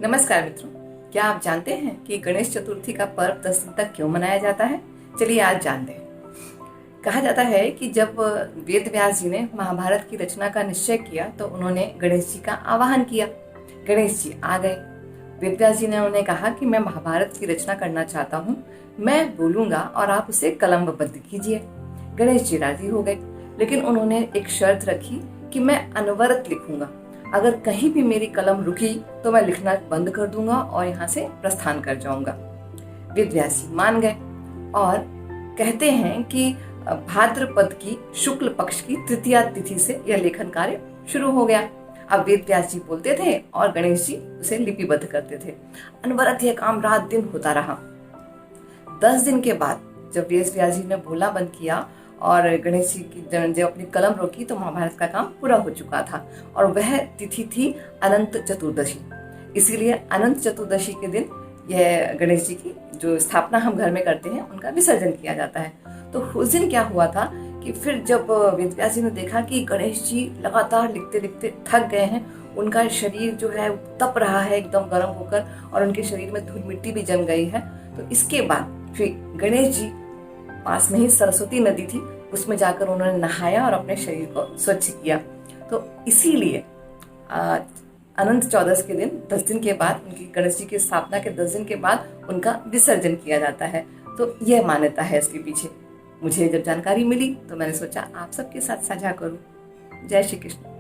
नमस्कार मित्रों, क्या आप जानते हैं कि गणेश चतुर्थी का पर्व 10 दिन तक क्यों मनाया जाता है? चलिए आज जानते हैं। कहा जाता है कि जब वेद व्यास जी ने महाभारत की रचना का निश्चय किया तो उन्होंने गणेश जी का आवाहन किया। गणेश जी आ गए। वेद व्यास जी ने उन्हें कहा कि मैं महाभारत की रचना करना चाहता हूँ, मैं बोलूंगा और आप उसे कलमबद्ध कीजिए। गणेश जी राजी हो गए, लेकिन उन्होंने एक शर्त रखी कि मैं अनवरत लिखूंगा। अगर कहीं भी मेरी कलम रुकी तो मैं लिखना बंद कर दूंगा और यहाँ से प्रस्थान कर जाऊंगा। वेद व्यास जी मान गए और कहते हैं कि भाद्रपद की शुक्ल पक्ष की तृतीया तिथि से यह लेखन कार्य शुरू हो गया। अब वेद व्यास जी बोलते थे और गणेश जी उसे लिपिबद्ध करते थे। अनवरत यह काम रात दिन होता रहा। 10 दिन के बाद जब वेद व्यास जी ने बोलना बंद किया और गणेश जी की जब अपनी कलम रोकी तो महाभारत का काम पूरा हो चुका था और वह तिथि थी अनंत चतुर्दशी। इसीलिए अनंत चतुर्दशी के दिन यह गणेश जी की जो स्थापना हम घर में करते हैं उनका विसर्जन किया जाता है। तो उस दिन क्या हुआ था कि फिर जब वेद व्यास जी ने देखा कि गणेश जी लगातार लिखते लिखते थक गए हैं, उनका शरीर जो है तप रहा है एकदम गर्म होकर और उनके शरीर में धूल मिट्टी भी जम गई है, तो इसके बाद फिर गणेश जी पास में ही सरस्वती नदी थी, उसमें जाकर उन्होंने नहाया और अपने शरीर को स्वच्छ किया। तो इसीलिए अनंत चौदस के दिन 10 दिन के बाद उनकी गणेश जी की स्थापना के 10 दिन के बाद उनका विसर्जन किया जाता है। तो यह मान्यता है इसके पीछे। मुझे जब जानकारी मिली तो मैंने सोचा आप सबके साथ साझा करूं। जय श्री कृष्ण।